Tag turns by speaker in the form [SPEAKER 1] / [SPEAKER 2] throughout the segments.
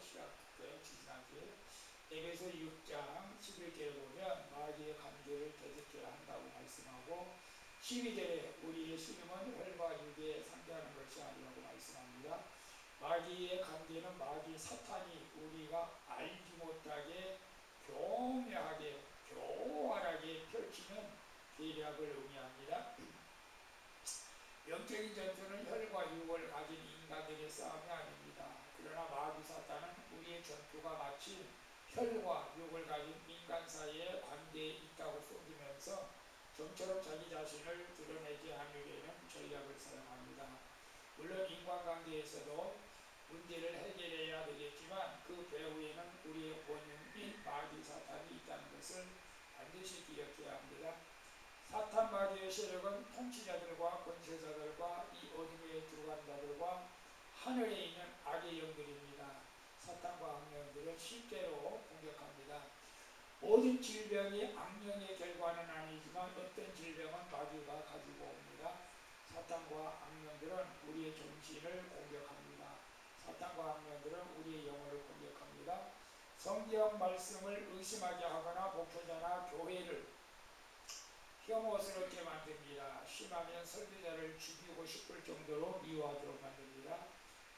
[SPEAKER 1] 시작해 지지난주에 에베소 6장 11절에 보면 마귀의 관계를 대적해야 한다고 말씀하고 12절에 우리의 신임은 혈과 육에 상대하는 것이 아니라고 말씀합니다. 마귀의 관계는 마귀 사탄이 우리가 알지 못하게 교묘하게 교활하게 펼치는 계략을 의미합니다. 영적인 전투는 혈과 육을 가진 인간들의 싸움이 아닙니다. 그러나 마귀 사탄은 우리의 전투가 마치 혈과 육을 가진 인간 사이의 관계에 있다고 속이면서 좀처럼 자기 자신을 드러내지 않으려는 전략을 사용합니다. 물론 인간관계에서도 문제를 해결해야 되겠지만 그 배후에는 우리의 원흉인 마귀 사탄이 있다는 것을 반드시 기억해야 합니다. 사탄 마귀의 세력은 통치자들과 권세자들과 이 어둠에 들어간 자들과 하늘에 있는 악의 영들입니다. 사탄과 악령들은 실제로 공격합니다. 모든 질병이 악령의 결과는 아니지만 어떤 질병은 마귀가 가지고 옵니다. 사탄과 악령들은 우리의 정신을 공격합니다. 사탄과 악령들은 우리의 영혼을 공격합니다. 성경 말씀을 의심하게 하거나 목회자나 교회를 혐오스럽게 만듭니다. 심하면 설교자를 죽이고 싶을 정도로 미워하도록 만듭니다.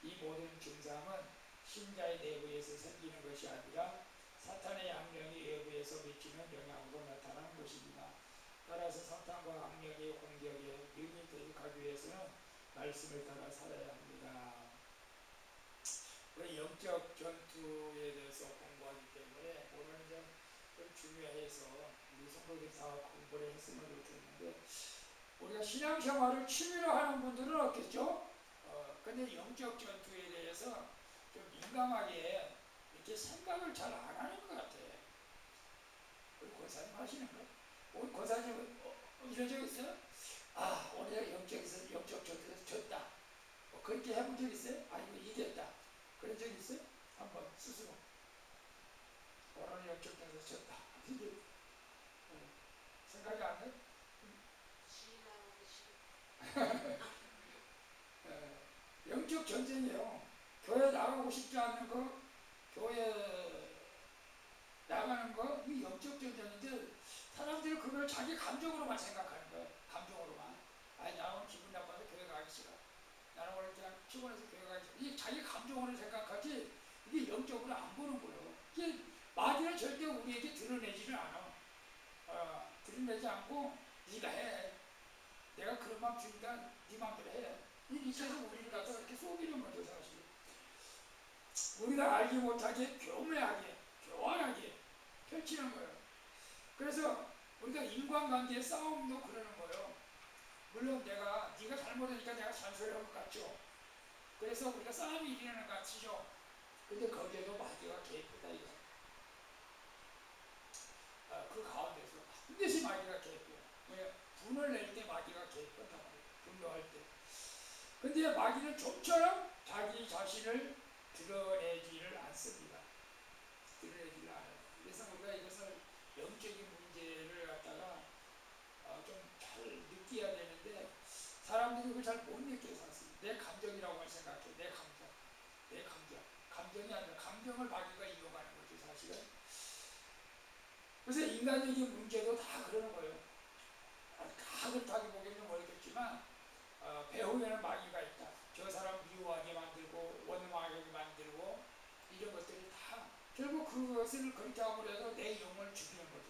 [SPEAKER 1] 이 모든 증상은 신자의 내부에서 생기는 것이 아니라 사탄의 악령이 외부에서 미치는 영향으로 나타나는 것입니다. 따라서 사탄과 악령의 공격에 능히 대적하기 위해서는 말씀을 따라 살아야 합니다. 우리 영적 전투에 대해서 공부하기 때문에 오늘은 좀 중요해서 우리 성도들이 다 공부를 했으면 좋겠는데, 우리가 신앙생활을 취미로 하는 분들은 없겠죠? 근데 영적 전투에 대해서 좀 민감하게 이렇게 생각을 잘 안 하는 것 같아. 우리 권사님 하시는 거? 우리 권사님 이런 적 있어요? 아, 오늘 영적 전투에서 졌다. 그렇게 해본 적 있어요? 아니면 이겼다. 그런 적 있어요? 한번 스스로. 오늘 영적 전투에서 졌다. 이게 생각이 안 나요? 영적 전쟁이에요. 교회 나가고 싶지 않는 거, 교회 나가는 거, 이 영적 전쟁인데 사람들이 그걸 자기 감정으로만 생각하는 거예요. 감정으로만. 아니, 나 오늘 기분 나빠서 교회 가기 싫어. 나는 오늘 그냥 피곤해서 교회 가기 싫어. 이게 자기 감정으로 생각하지, 이게 영적으로 안 보는 거예요. 이게 마귀는 절대 우리에게 드러내지를 않아. 드러내지 않고 네가 해. 내가 그런 마음 주니까 네 마음대로 해. 이렇게 해서 우리를 갖다가 이렇게 속이는 거죠, 사실. 우리가 알지 못하게 교묘하게, 교활하게 펼치는 거예요. 그래서 우리가 인간관계의 싸움도 그러는 거예요. 물론 네가 잘못하니까 내가 잔소리할 것 같죠. 그래서 우리가 싸움이 일어나는 것 같죠. 근데 거기에도 마귀가 개입했다 이거. 그 가운데서 반드시 마귀가 개입해요. 왜? 분을 낼 때 마귀가 개입한단 말이에요. 분노할 때. 근데 마귀는 좀처럼 자기 자신을 드러내지를 않습니다. 드러내지를 않아요. 그래서 우리가 이것을 영적인 문제를 갖다가 좀 잘 느껴야 되는데, 사람들이 그걸 잘 못 느껴요. 사실 내 감정이라고 생각해. 내 감정. 감정이 아니라 감정을 마귀가 이용하는 거죠, 사실은. 그래서 인간적인 문제도 다 그러는 거예요. 다 그렇다고 보기는 모르겠지만 배후에는 마귀가 있다. 저 사람 미워하게 만들고 원망하게 만들고 이런 것들이 다 결국 그것을 그렇게 함으로 해서 내 영혼을 죽이는 거죠.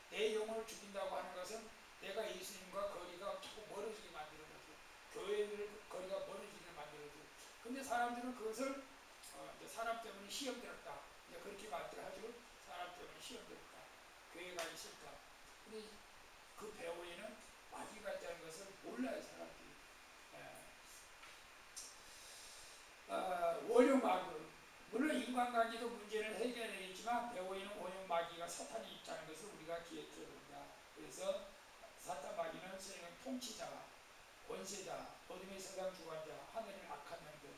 [SPEAKER 1] 내 영혼을 죽인다고 하는 것은 내가 예수님과 거리가 자꾸 멀어지게 만드는 거죠. 교회를 거리가 멀어지게 만들어죠. 근데 사람들은 그것을 이제 사람 때문에 시험 들었다. 이제 그렇게 말들 하죠. 사람 때문에 시험 들었다. 교회 가기 싫다. 근데 그 배후에는 마귀가 있다는 것을 몰라요, 사람들이. 원흉 마귀. 물론 인간관계도 문제를 해결해야겠지만 배후에는 원흉 마귀가 사탄이 있다는 것을 우리가 기억해야 됩니다. 그래서 사탄 마귀는 세상 통치자, 권세자, 어둠의 세상 주관자, 하늘의 악한 영들.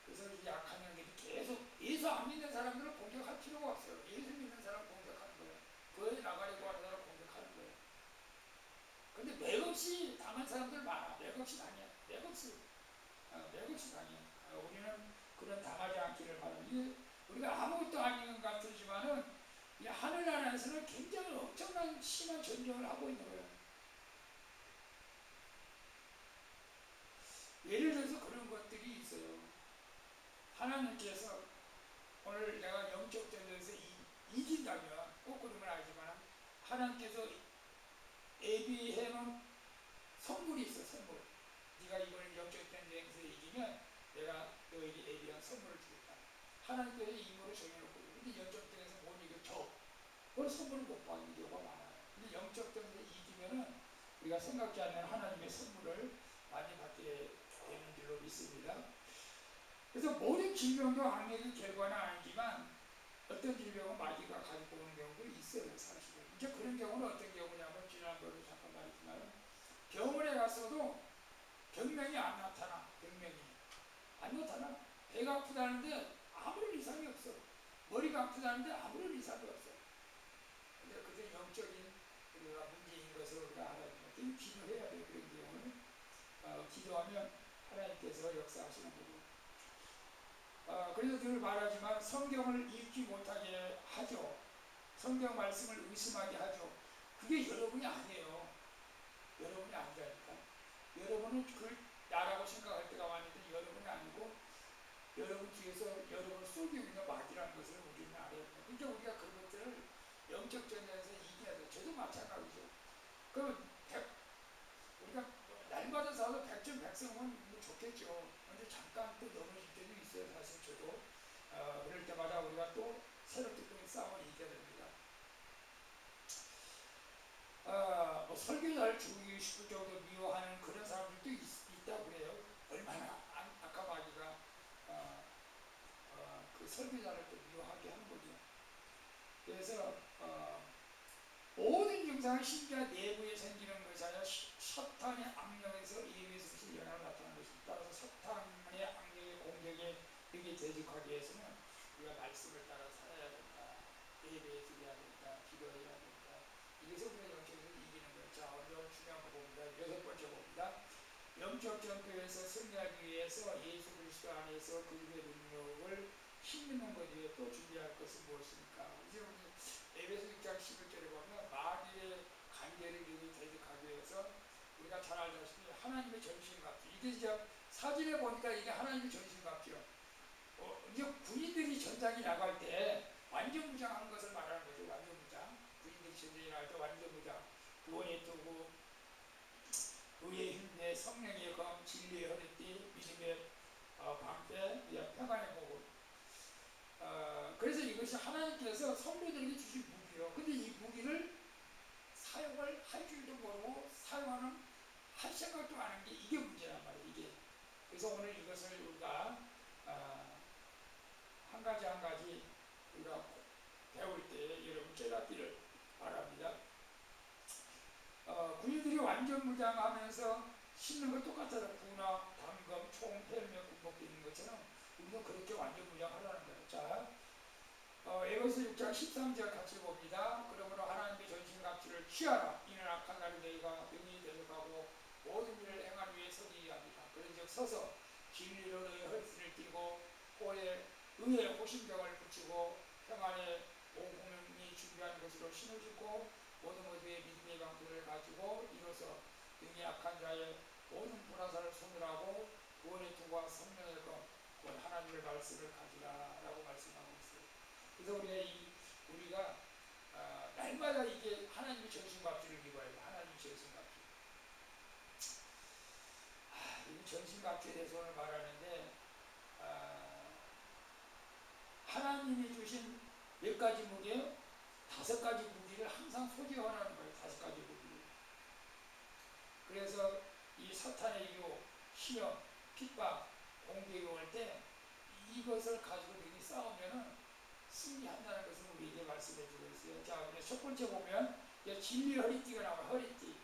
[SPEAKER 1] 그래서 이 악한 영들이 계속 예수 안 믿는 사람들을 공격할 필요가 없어요. 예수 믿는 사람 공격하는 거예요. 교회 나가려고 하는 사람 공격하는 거예요. 근데 맥없이 당한 사람들 많아. 맥없이 당해. 맥없이 당해. 우리는 그런 당하지 않기를 바랍니다. 우리가 아무것도 아닌 것 같지만은 이 하늘나라에서는 굉장히 엄청난 심한 전쟁을 하고 있는 거예요. 예를 들어서 그런 것들이 있어요. 하나님께서 오늘 내가 영적 전쟁에서 이긴다면 꼭 그런 건 아니지만 하나님께서 예비해놓은 선물이 있어. 선물. 네가 이번에 영적 전쟁에서 이기면 내가 너에게 예비한 선물을 주겠다. 하나님께서 임무를 정해놓고 근데 영적 전쟁에서 못 이겨 져. 그걸 선물을 못 받는 경우가 많아요. 근데 영적 전쟁에 이기면은 우리가 생각지 않는 하나님의 선물을 많이 받게 되는 줄로 믿습니다. 그래서 모든 질병도 악력의 결과는 아니지만 어떤 질병은 마귀가 가지고 오는 경우도 있어요. 사실은. 이제 그런 경우는 어떤 경우냐면 지난번에 잠깐 말했지만 병원에 갔어도 병명이 안 나타나. 병명이 안 나타나. 배가 아프다는데 아무런 이상이 없어. 머리가 아프다는데 아무런 이상이 없어. 근데 그게 영적인 우리가 문제인 것을 우리가 알아야 돼요. 기도해야 돼요. 그런 경우는 기도하면 하나님께서 역사하시는 거고. 그래서 늘 말하지만 성경을 읽지 못하게 하죠. 성경 말씀을 의심하게 하죠. 그게 여러분이 아니에요. 여러분이 아니라니까. 여러분은 그걸 나라고 생각할 때가 왔는데 여러분이 아니고 여러분 뒤에서 여러분을 속이고 있는 마귀라는 것을 우리는 알아야 돼요. 그러니까 우리가 그것들을 영적 전쟁에서 이겨야 돼요. 저도 마찬가지죠. 그럼 우리가 날마다 싸워도 백전백승은 좋겠죠. 근데 잠깐 또 넘어질 때도 있어요. 사실 저도 그럴 때마다 우리가 또 새롭게 또 싸움을 이겨야 됩니다. 뭐 설교자를 죽이고 싶을 정도로 미워하는 그런 사람들도 있다고 그래요. 얼마나 아카마기가 그 설교자를 또 미워하게 한 거죠. 그래서 모든 증상은 심지어 내부에 생기는 것이 아니라 사탄의 악령에서 예배에서 실현하여 나타나는 것입니다. 따라서 사탄의 악령의 공격에 여기에 대적하기 위해서는 우리가 말씀을 따라 살아야 된다. 예배에 드려야 된다. 기도해야 된다. 이것을 우리가 영적으로 이기는 거예요. 자, 오늘 중요한 거 봅니다. 6번째 봅니다. 영적 전투에서 승리하기 위해서 예수 그리스도 안에서 그리스도의 능력을 힘있는 것 위에 또 준비할 것은 무엇입니까? 이제 우리 에베소 6장 11절에 보면 마귀의 관계를 대적하기 위해서 우리가 잘 알다시피 하나님의 전신갑주. 이게 이제 사진에 보니까 이게 하나님의 전신갑주요. 이제 군인들이 전장에 나갈 때 완전 무장하는 것을 말하는 거죠. 완전 무장. 군인들이 전장에 나갈 때 완전 무장. 구원의 도구, 의의 힘내, 성령의 검, 진리의 허리띠, 믿음의 방패, 평안의 복음. 그래서 이것이 하나님께서 성도들에게 주신 무기요. 근데 이 무기를 사용을 할 줄도 모르고 사용하는 할 생각도 안 하는 게 이게 문제란 말이에요. 이게. 그래서 오늘 이것을 우리가 한 가지 한 가지 우리가 배울 때 여러분 깨닫기를 바랍니다. 군인들이 완전 무장하면서 신는 거 똑같아요. 군화, 단검, 총, 헬멧, 군복도 있는 것처럼 우리도 그렇게 완전 무장하라는 거예요. 자, 에베소 6장 13절 같이 봅니다. 그러므로 하나님의 전신갑주를 취하라. 이는 악한 날이 너희가 능히 대적하고 모든 일을 행하기 위해 서기 합니다. 그런즉 서서 진리로 너희 허리띠를 띠고 의의 호심병을 붙이고 평안의 복음이 준비하는 것으로 신을 신고 모든 것에 믿음의 방패를 가지고 이로써 능히 악한 자의 모든 불화살을 소멸하고 구원의 투과 성령의 검 곧 하나님의 말씀을 가지라라고 말씀하고 있어요. 그래서 우리가 날마다 이게 하나님의 전신갑주를 입어야 돼. 하나님의 전신갑주. 이 전신갑주에 대해서 오늘 말하는데 하나님이 주신 몇 가지 무기예요? 5가지 무기를 항상 소지하라는 거예요. 5가지 무기를. 그래서 이 사탄의 유혹, 시험, 핍박, 공격이 올 때 이것을 가지고 너희 싸우면은 승리한다는 것을 우리에게 말씀해 주고 있어요. 자, 첫 번째 보면 진리 허리띠가 나와요. 허리띠.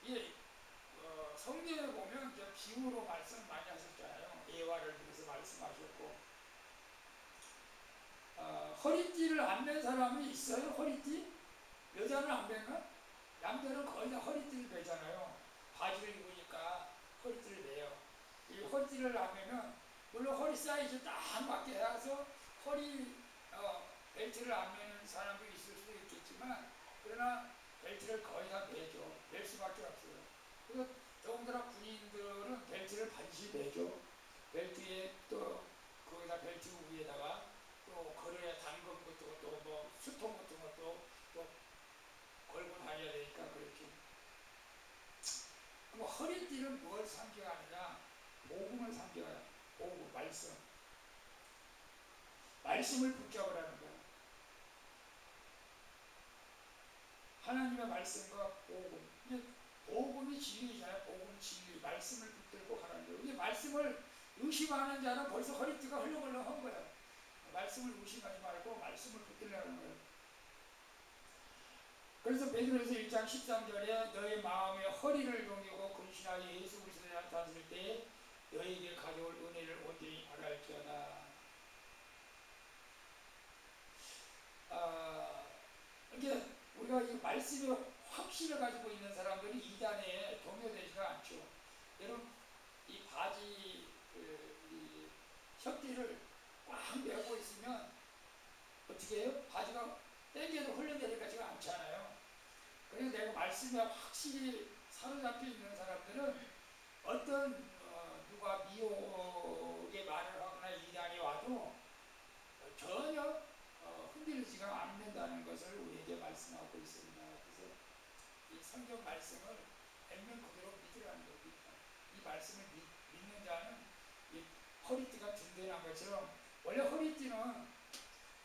[SPEAKER 1] 이 성경에 보면 비유로 말씀 많이 하셨잖아요. 예화를 들어서 말씀하셨고 허리띠를 안 맨 사람이 있어요? 허리띠? 여자는 안 맨가? 남자는 거의 다 허리띠를 매잖아요. 바지를 입으니까 허리띠를 매요. 이 허리띠를 안 매면 물론 허리 사이즈 딱 맞게 해서 허리 벨트를 안 매는 사람도 있을 수도 있겠지만 그러나 벨트를 거의 다 매죠. 멜 수밖에 없어요. 그리고 더군다나 군인들은 벨트를 반드시 매죠. 벨트에 또 거기다 벨트 위에다가 또 거리에 담금 같은 것도 뭐 수통 같은 것도 또 걸고 다녀야 되니까 그렇죠. 그럼 허리띠는 뭘 상징하느냐? 복음을 상징하냐? 복음, 말씀. 말씀을 붙잡으라는 거예요. 하나님의 말씀과 복음. 복음이 진리잖아요. 복음 진리. 말씀을 붙들고 가라는 거예요. 근데 말씀을 의심하는 자는 벌써 허리띠가 헐렁헐렁한 거예요. 말씀을 의심하지 말고 말씀을 붙들라는 거예요. 그래서 베드로서 1장 13절에 너의 마음의 허리를 동이고 근신하여 예수 그리스도에 나타났을 때 너에게 가져올 은혜를 온전히 알할지어다. 이게 우리가 이 말씀의 확신을 가지고 있는 사람들이 이단에 동요되지가 않죠. 여러분 이 바지 이 협기를 꽉 메고 있으면 어떻게 해요? 바지가 땡겨도 흘러내리지가 않잖아요. 그래서 내가 말씀에 확실히 사로잡혀 있는 사람들은 어떤 누가 미혹의 말을 하거나 이단이 와도 전혀 흔들리지가 않는다는 것을 우리에게 말씀하고 있습니다. 그래서 이 성경 말씀을 액면 그대로 믿으라는 겁니다. 이 말씀을 믿는 자는 이 허리띠가 든든한 것처럼 원래 허리띠는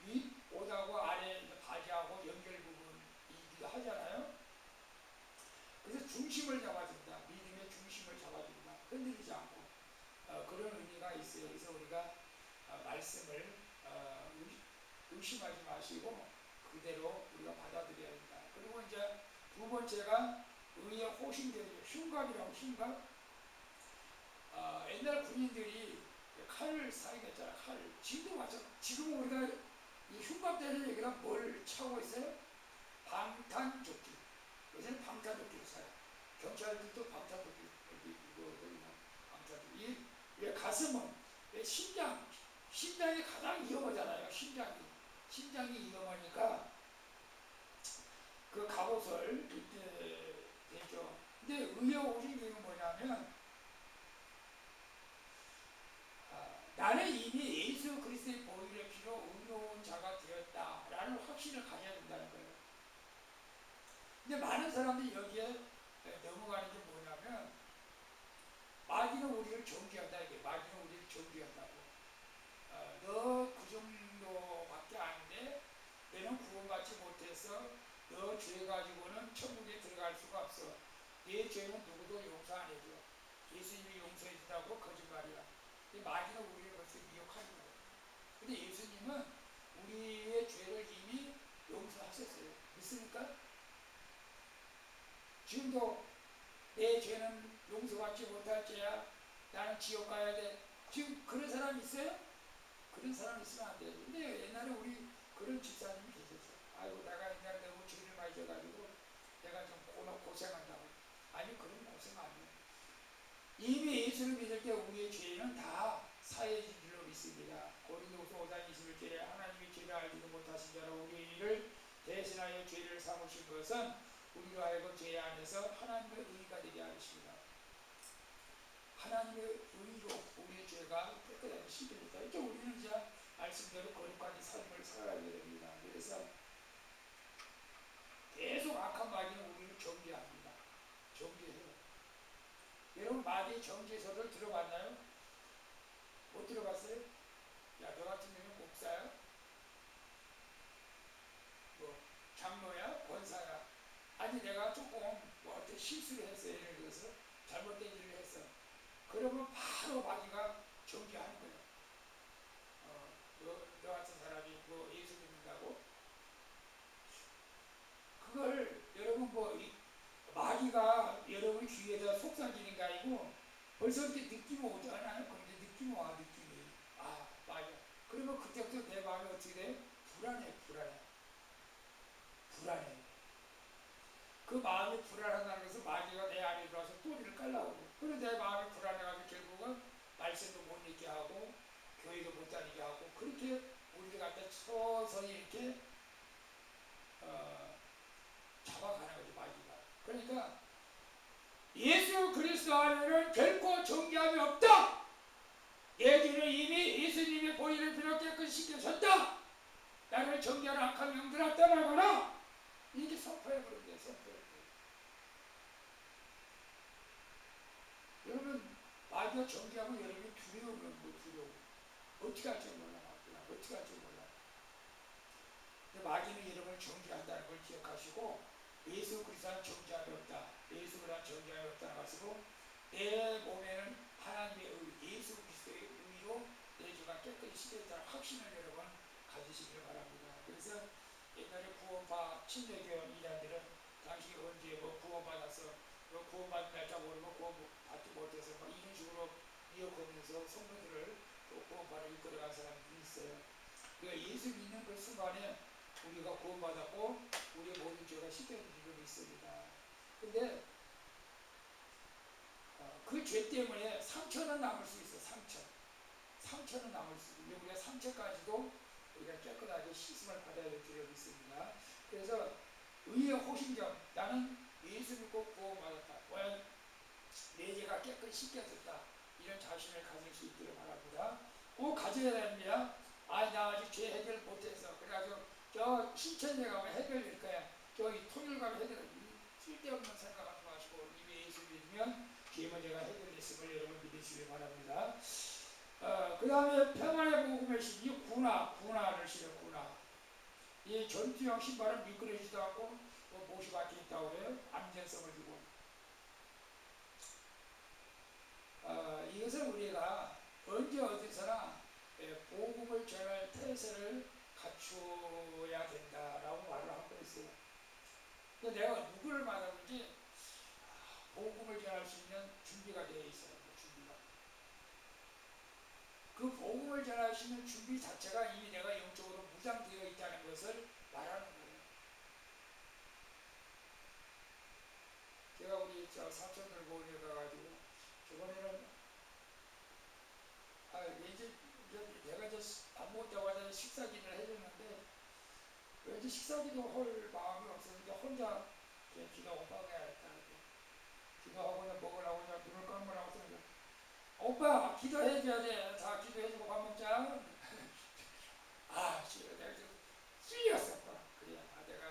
[SPEAKER 1] 윗옷하고 아래 바지하고 연결 부분이기도 하잖아요. 그래서 중심을 잡아준다. 믿음의 중심을 잡아준다. 흔들리지 않고 그런 의미가 있어요. 그래서 우리가 말씀을 의심하지 마시고 그대로 우리가 받아들여야 된다. 그리고 이제 두 번째가 의의 호신들이죠. 흉갑이라고 흉갑. 옛날 군인들이 칼을 사용했잖아. 칼. 지금도 마찬가지. 지금 우리가 이 흉갑대는 얘기가 뭘 차고 있어요? 방탄조끼. 요새는 방탄조끼를 사요. 경찰들도 방탄조끼 입거든요. 방탄조끼. 이 가슴은 심장이 가장 위험하잖아요. 심장이 위험하니까 그 갑옷을 입게 되죠. 근데 의의 오신경은 뭐냐면 나는 이미 예수 그리스도의 보혈의 피로 의로운 자가 되었다라는 확신을 가져야 된다는 거예요. 근데 많은 사람들이 여기에 넘어가는 게 뭐냐면 마귀는 우리를 정죄한다. 이게 마귀는 우리를 정죄한다고. 너 그 정도밖에 아닌데 너는 구원받지 못해서 너 죄 가지고는 천국에 들어갈 수가 없어. 네 죄는 누구도 용서 안 해줘. 예수님이 용서해 준다고 거짓말이야. 마귀는 우리를 그렇게 미혹하는 거예요. 근데 예수님은 우리의 죄를 이미 용서하셨어요. 믿습니까? 지금도 내 죄는 용서받지 못할 죄야. 나는 지옥 가야 돼. 지금 그런 사람 있어요? 그런 사람 있으면 안 돼요. 근데 옛날에 우리 그런 집사님이 계셨어요. 아이고 내가 옛날에 너무 죄를 많이 져가지고 내가 좀 고생한다고. 아니 그런 고생 아니에요. 이미 예수를 믿을 때 우리의 죄는 다 사해진 줄로 믿습니다. 고린도후서 5장 21절에 하나님이 죄를 알지도 못하신 자로 우리를 대신하여 죄를 삼으신 것은 우리로 하여금 죄 안에서 하나님의 의가 되게 하십니다. 하나님의 의로 우리의 죄가 깨끗하게 씻겨졌다. 이렇게 우리는 이제 말씀대로 거룩한 삶을 살아가게 됩니다. 그래서 계속 악한 마귀는 우리를 정죄합니다. 정죄해요. 여러분 마귀의 정죄서를 들어봤나요? 못 들어봤어요? 야, 너 같은 경우는 목사야? 뭐 장로야? 권사야? 아니 내가 조금 뭐 어떤 실수를 했어요. 예를 들어서 잘못된 일을 했어. 그러면 바로 마귀가 정죄하는 거예요. 너 같은 사람이 뭐 예수 믿는다고? 그걸 여러분 마귀가 여러분 귀에다 속삭이는 게 아니고 벌써 이렇게 느낌이 오지 않아요? 그런데 느낌이 와, 느낌이. 맞아. 그러면 그때부터 내 마음이 어떻게 돼? 불안해. 그 마음이 불안하다는 것은 마귀가 내 안에 들어와서 또리를 깔라고. 그래서 내 마음이 불안해가지고 결국은 말씀도 못 읽게 하고 교회도 못 다니게 하고 그렇게 우리를 갖다 서서히 이렇게 잡아가는 거죠 마귀가. 그러니까 예수 그리스도 안에는 결코 정죄함이 없다. 예주는 이미 예수님의 보혈의 피로 깨끗이 씻겨졌다. 나를 정죄하는 악한 영들아 떠나거라. 이렇게 선포해버린 거예요. 선포해버린. 여러분 마귀가 정죄하면 여러분이 두려우면 뭐 두려워. 어떻게 할지 몰라. 어떻게 할지 몰라. 근데 마귀는 여러분을 정죄한다는 걸 기억하시고 예수 그리스도는 정죄함이 없다. 예수 그리스도는 정죄함이 없다는 것으로 내 몸에는 하나님의 의, 예수 그리스도의 의로 내 죄가 깨끗이 씻겨졌다는 확신을 여러분 가지시기를 바랍니다. 그래서 옛날에 구원파 침례교회 이단들은 당시 언제 뭐 구원받아서 뭐 구원받은 날짜 모르고 구원받지 못해서 막 이런 식으로 미혹하면서 성도들을 또 구원파를 이끌어간 사람들이 있어요. 그러니까 예수 믿는 그 순간에 우리가 구원받았고 우리의 모든 죄가 씻겨진 일이 있습니다. 근데 그 죄 때문에 상처는 남을 수 있어. 상처는 남을 수 있고 우리가 상처까지도 우리가 깨끗하게 씻음을 받아야 될 필요가 있습니다. 그래서 의의 호심점, 나는 예수 믿고 구원받았다. 내 죄가 깨끗이 씻겨졌다. 이런 자신을 가질 수 있기를 바랍니다. 꼭 가져야 됩니다. 나 아직 죄 해결 못해서 그래가지고 저 신천에 가면 해결될 거야. 저기 토요일 가면 해결. 쓸데없는 생각하지 마시고 이미 예수 믿으면 죄 문제가 해결됐음을 여러분 믿으시기 바랍니다. 그 다음에 평안의 복음의 신, 이 군화를 신어. 군화. 이 전투형 신발은 미끄러지지도 않고 못이 박혀 있다고 해요. 안전성을 주고. 이것은 우리가 언제 어디서나 복음을 전할 태세를 갖추어야 된다라고 말을 하고 있어요. 근데 내가 누구를 만나든지 복음을 전할 수 있는 준비가 되어 있어요. 준비가. 그 복음을 전할 수 있는 준비 자체가 이미 내가 영적으로 무장되어 있다는 것을 말하는 거예요. 제가 우리 사촌들 모임에 가가지고 저번에는 왠지 내가 이제 밥 먹자마자 식사기를 해줬는데 왠지 식사기도 할 마음이 없으니까 혼자 기도하고 먹어야겠다. 기도하고 먹으라고 눈을 감으라고 했더니 오빠 기도해줘야 돼. 다 기도해주고 밥 먹자. 내가 좀 찔렸었구나. 그래, 내가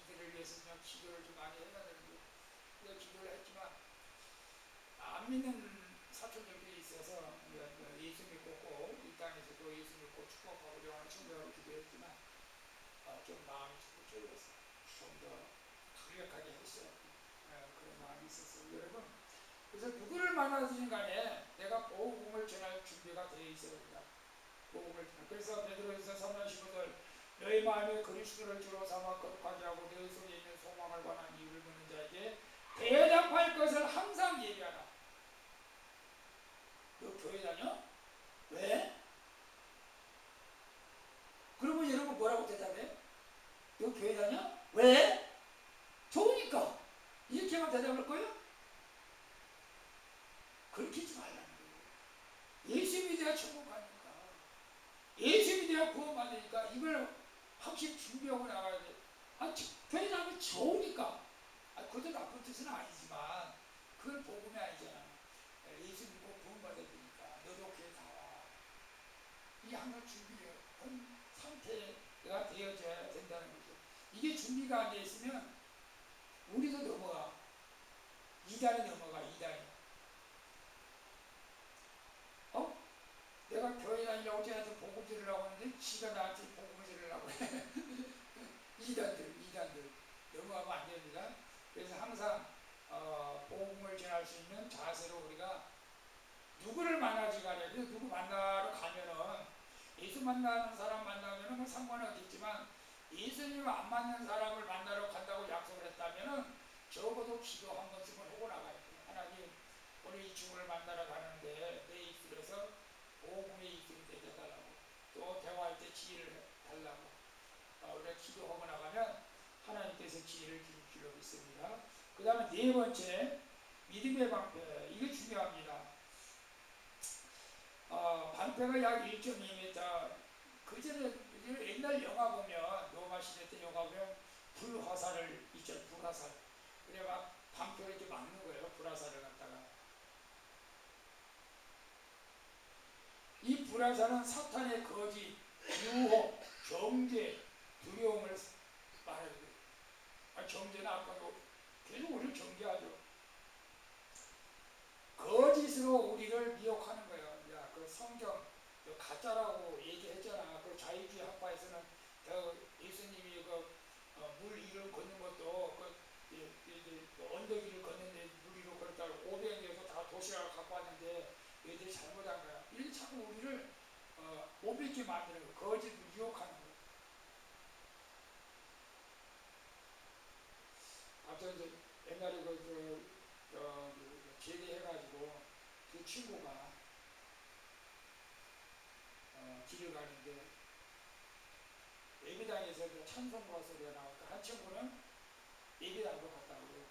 [SPEAKER 1] 이들을 위해서 좀 기도를 좀 많이 해야 되는데 내가 기도를 했지만 안 믿는 사촌들끼리 있어서 예수 믿고 꼭 이 땅에서도 예수 믿고 축복하고 영원한 청구하고 기도했지만 좀 마음이 조금 쫄렸어. 좀 더 강력하게 했어요. 그런 마음이 있었어요. 여러분, 그래서 누구를 만나든 간에 내가 복음을 전할 준비가 되어 있어야 된다. 복음을. 그래서 베드로전서 3장 15절 너희 마음에 그리스도를 주로 삼아 거룩하게 하고 너희 속에 있는 소망을 관한 이유를 묻는 자에게 대답할 것을 항상 얘기하라. 너 교회 다녀? 왜? 그러면 여러분 뭐라고 대답해? 너 교회 다녀? 왜? 좋으니까. 이렇게만 대답할 거예요? 그렇게 하지 말라는 거예요. 예수 믿어야 천국 가니까. 예수 믿어야 구원받으니까 이걸 확실히 준비하고 나가야 돼. 교회 다니면 좋으니까. 그것도 나쁜 뜻은 아니지만 그건 복음이 아니잖아. 예수 믿고 구원받아야 되니까 너도 교회 다 와. 이 항상 준비한 상태가 되어져야 된다는 거죠. 이게 준비가 안 돼 있으면 우리도 넘어가. 이단이 넘어가. 이단이. 내가 교회 다니려고 쟤한테 복음 들으려고 하는데 지가 나한테 복음을 들으려고 해. 이단들 넘어가면 안 됩니다. 그래서 항상 복음을 전할 수 있는 자세로 우리가 누구를 만나지 간에 그래서 누구 만나러 가면은 예수 만나는 사람 만나면은 뭐 상관은 없겠지만 예수님 안 맞는 사람을 만나러 간다고 약속을 했다면은 적어도 기도 한 번씩은 하고 나가야 돼요. 하나님, 오늘 이 친구를 만나러 가는데 내 입술에서 복음의 입술이 되게 해달라고, 또 대화할 때 지혜를 달라고 우리가 기도하고 나가면 하나님께서 지혜를 주실 필요가 있습니다. 그 다음에 네 번째, 믿음의 방패. 이게 중요합니다. 방패 앞에가 약 1.2m. 그 전에 옛날 영화 보면, 로마 시대 때 영화 보면 불화살을 있죠. 불화살. 그래 막 방패를 이렇게 막는 거예요. 불화살을 갖다가. 이 불화살은 사탄의 거짓, 유혹, 정죄, 두려움을 말해요. 정죄는 아까도 계속 우리를 정죄하죠. 거짓으로 우리를 미혹하는 거예요. 야, 그 성경 가짜라고 얘기했잖아. 그 자유주의 학파에서는 예수님이 물 위를 걷는 것도 언덕 위를 걷는데 물 위로 걸었다고 500에서 다 도시락을 갖고 왔는데 얘들이 잘못한 거야. 이렇게 자꾸 우리를 못 믿게 만드는 거예요. 거짓으로 유혹하는 거예요. 앞서 이제 옛날에 제대해가지고 그 친구가 길을 가는데 예배당에서 찬송가 소리가 나오니까 한 친구는 예배당으로 갔다 오고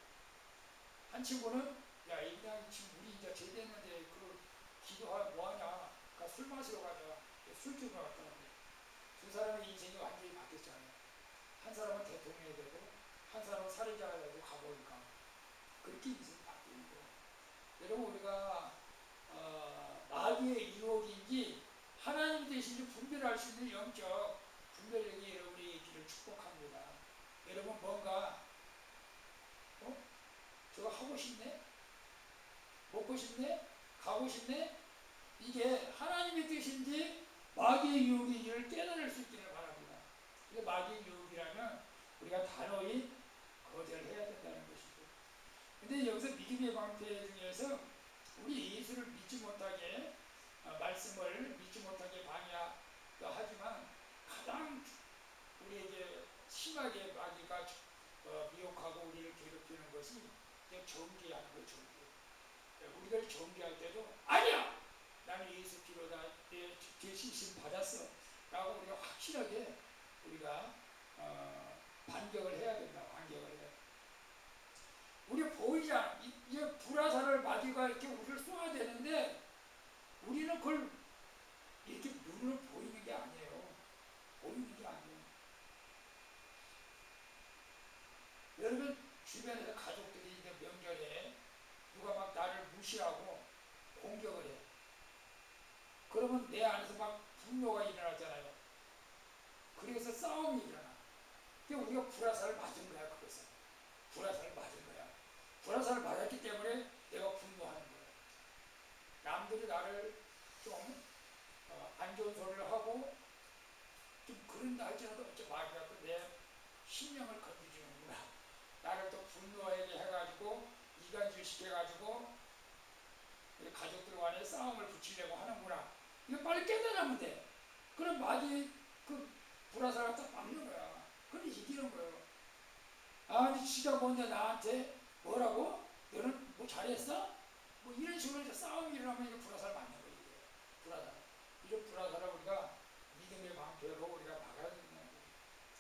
[SPEAKER 1] 한 친구는 야 예배당 지금 우리 이제 제대했는데 그 기도하 뭐하냐 그러니까 술 마시러 가자 술집으로 갔다 오고 두 사람의 인생이 완전히 바뀌었잖아요. 한 사람은 대통령이 되고 한 사람은 사회자가 되고 가보니까 그렇게 인생이 바뀌는 거예요. 여러분 우리가 마귀의 유혹인지 하나님 되신지 분별할 수 있는 영적 분별력이 여러분의 길을 축복합니다. 여러분 뭔가 저거 하고 싶네? 먹고 싶네? 가고 싶네? 이게 하나님의 뜻인지 마귀의 유혹인지를 깨달을 수 있기를 바랍니다. 이게 마귀의 유혹이라면 우리가 단호히 거절을 해야 된다는 것이죠. 근데 여기서 믿음의 방패 중에서 우리 예수를 믿지 못하게 말씀을 믿지 못하게 방해하지만 가장 우리에게 심하게 마귀가 미혹하고 우리를 괴롭히는 것이 정죄하는 거예요. 정죄. 우리가 정죄할 때도 아니야! 나는 예수 피로다 내 신심 받았어 라고 우리가 확실하게 우리가 반격을 해야 된다. 반격을 해야 된다. 우리 보이지 않, 이제 불화살을 마귀가 이렇게 우리를 쏘아야 되는데 우리는 그걸 이렇게 눈으로 보이는 게 아니에요. 보이는 게 아니에요. 여러분 주변에서 가족들이 이제 명절에 누가 막 나를 무시하고 공격을 해. 그러면 내 안에서 막 분노가 일어나잖아요. 그래서 싸움이 일어나. 그러니까 우리가 불화살을 맞은 거야. 그것은 불화살을 맞은 거야. 불화살을 맞았기 때문에 내가 분노하는 거야. 남들이 나를 좀 안 좋은 소리를 하고 좀 그런다 할지라도 마귀가 내 신령을 건드리는구나. 나를 또 분노하게 해가지고 이간질 시켜가지고 가족들 간에 싸움을 붙이려고 하는구나. 이거 빨리 깨달으면 돼. 그럼 마귀 그 불화살을 딱 막는 거야. 그럼 이기는 거예요. 아니 지가 먼저 나한테 뭐라고? 너는 뭐 잘했어? 뭐 이런 식으로 싸움이 일어나면 이거 불화살 맞는 거예요. 불화살. 이런 불화살을 우리가 믿음의 방패로 우리가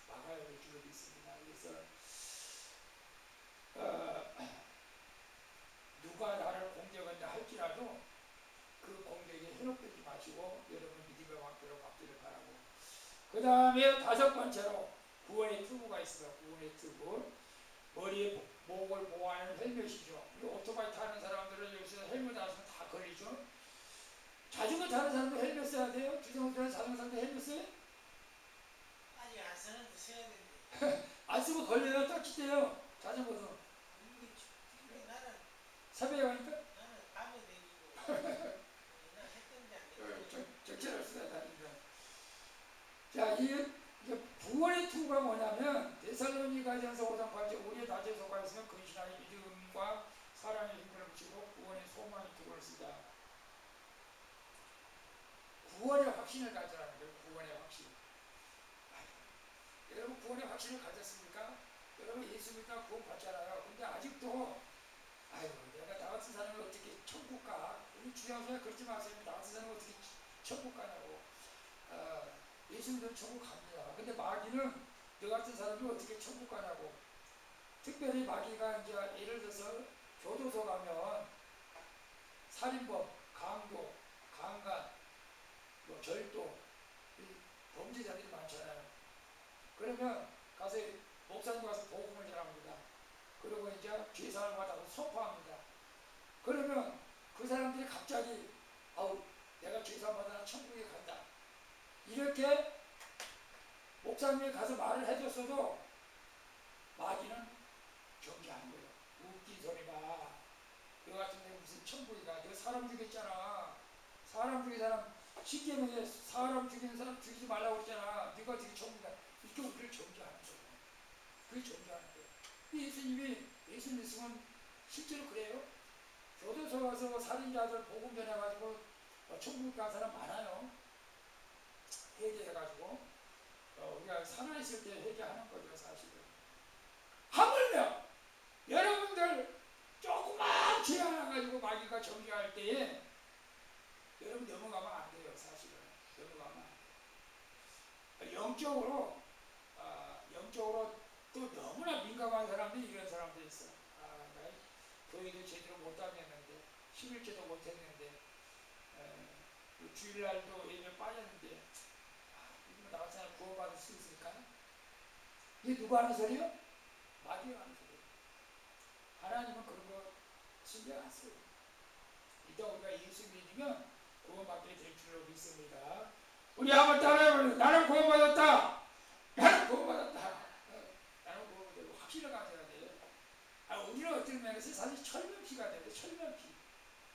[SPEAKER 1] 막아야 될 줄로 믿습니다. 그래서 누가 나를 공격한다 할지라도 그 공격에 현혹되지 마시고 여러분 믿음의 방패로 막기를 바라고 그 다음에 다섯 번째로 구원의 투구가 있습니다. 구원의 투구 머리에 목을 보호하는 헬멧이죠. 오토바이 타는 사람들은 여기서 헬멧 안 쓰면 다 걸리죠. 자전거 타는 사람도 헬멧 써야 돼요? 주정부들은 자전거 타는 사람도 헬멧 써요?
[SPEAKER 2] 아니 안 쓰는데 써야 되는데
[SPEAKER 1] 안 쓰면 걸려요. 딱지대요. 자전거도.
[SPEAKER 2] 나는
[SPEAKER 1] 새벽에 가니까
[SPEAKER 2] 밤에 다니고 옛날 했던데 안 됐어.
[SPEAKER 1] 적절할 수가 다니까. 자, 이 구원의 투구가 뭐냐면 데살로니가전서 5장 8절 우리의 낮에 속하였으면 근신하여 믿음과 사랑의 힘을 붙이고 구원의 소망의 투구를 쓰자. 구원의 확신을 가져라는 거예요. 구원의 확신. 여러분 구원의 확신을 가졌습니까? 여러분 예수 믿다 구원 받잖아요. 근데 아직도 아이고 내가 나 같은 사람이 어떻게 천국 가? 우리 주양소에 그러지 마세요. 나 같은 사람이 어떻게 천국 가냐고. 예수 믿으면 천국 갑니다. 근데 마귀는 너 같은 사람이 어떻게 천국 가냐고. 특별히 마귀가 이제 예를 들어서 교도소 가면 살인범, 강도, 강간 범죄자들이 많잖아요. 그러면 가서 목사님 가서 복음을 전합니다. 그리고 이제 죄사함을 받아서 선포합니다. 그러면 그 사람들이 갑자기 아우 내가 죄사함 받아 천국에 간다. 이렇게 목사님이 가서 말을 해줬어도 마귀는 경계하는 거예요. 웃긴 소리 봐. 너 같은 데 무슨 천국이가 너 사람 죽였잖아. 사람 죽인 사람 십계명에 사람 죽이는 사람 죽이지 말라고 했잖아. 네가 어떻게 천국이다. 이렇게 우리를 정죄하는 거예요. 그게 정죄하는 거예요. 예수님이 예수 믿으면 실제로 그래요. 교도소 가서 살인자들 복음 전해가지고 천국 간 사람 많아요. 회개해가지고 우리가 살아있을 때 회개하는 거죠 사실은. 하물며 여러분들 조그만 죄 하나 가지고 마귀가 정죄할 때에 여러분 넘어가면 안 돼요. 사실은 넘어가면 안 돼요. 영적으로 또 너무나 민감한 사람들이 이런 사람들이 있어. 나 교회도 제대로 못 다녔는데 11조도 못 했는데 주일날도 예배 빠졌는데 이거 나가서 구원받을 수 있을까? 이게 누가 하는 소리요? 마귀가 하는 소리예요. 하나님은 그런 거 신경 안 써요. 이따 우리가 예수 믿으면 구원받게 될 줄로 믿습니다. 우리 한번 따라해보세요. 나는 구원받았다. 나는 구원받았다. 나는 구원받았다. 확신을 가져야 돼. 우리는 어떤 면에서 사실 철면피가 돼요. 철면피.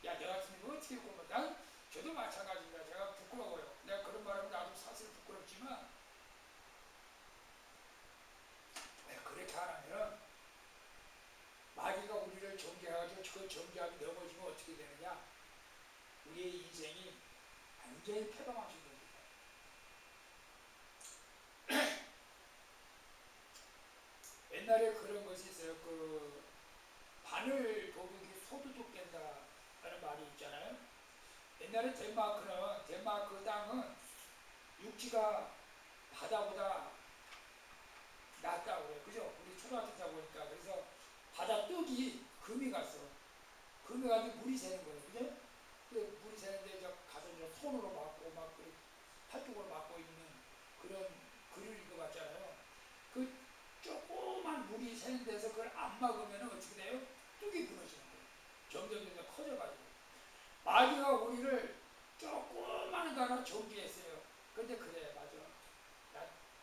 [SPEAKER 1] 야, 내 같은 거 어떻게 구원받아? 저도 마찬가지입니다. 제가 부끄러워요. 내가 그런 말하면 나도 사실 부끄럽지만 그렇게 하면 마귀가 우리를 정죄해가지고 그 정죄함이 넘어지면 어떻게 되느냐? 우리의 인생이 완전히 패망하신 겁니다. 옛날에 그런 것이 있어요. 그 바늘 도둑이 소도둑 된다 하는 말이 있잖아요. 옛날에 덴마크 땅은 육지가 바다보다 낫다고 그래요. 그죠? 우리 초등학교 때 보니까. 그래서 바다 뚝이 금이 갔어. 금이 가는데 물이 새는 거예요. 그죠? 그 물이 새는데 가서 이제 손으로 막고 막 팔뚝으로 막고 있는 그런 글을 읽어봤잖아요. 그 조그만 물이 새는 데서 그걸 안 막으면 어떻게 돼요? 뚝이 무너지는 거예요. 점점 커져가지고. 마귀가 우리를 조그만 거 하나 정죄했어요. 근데 그래, 맞아.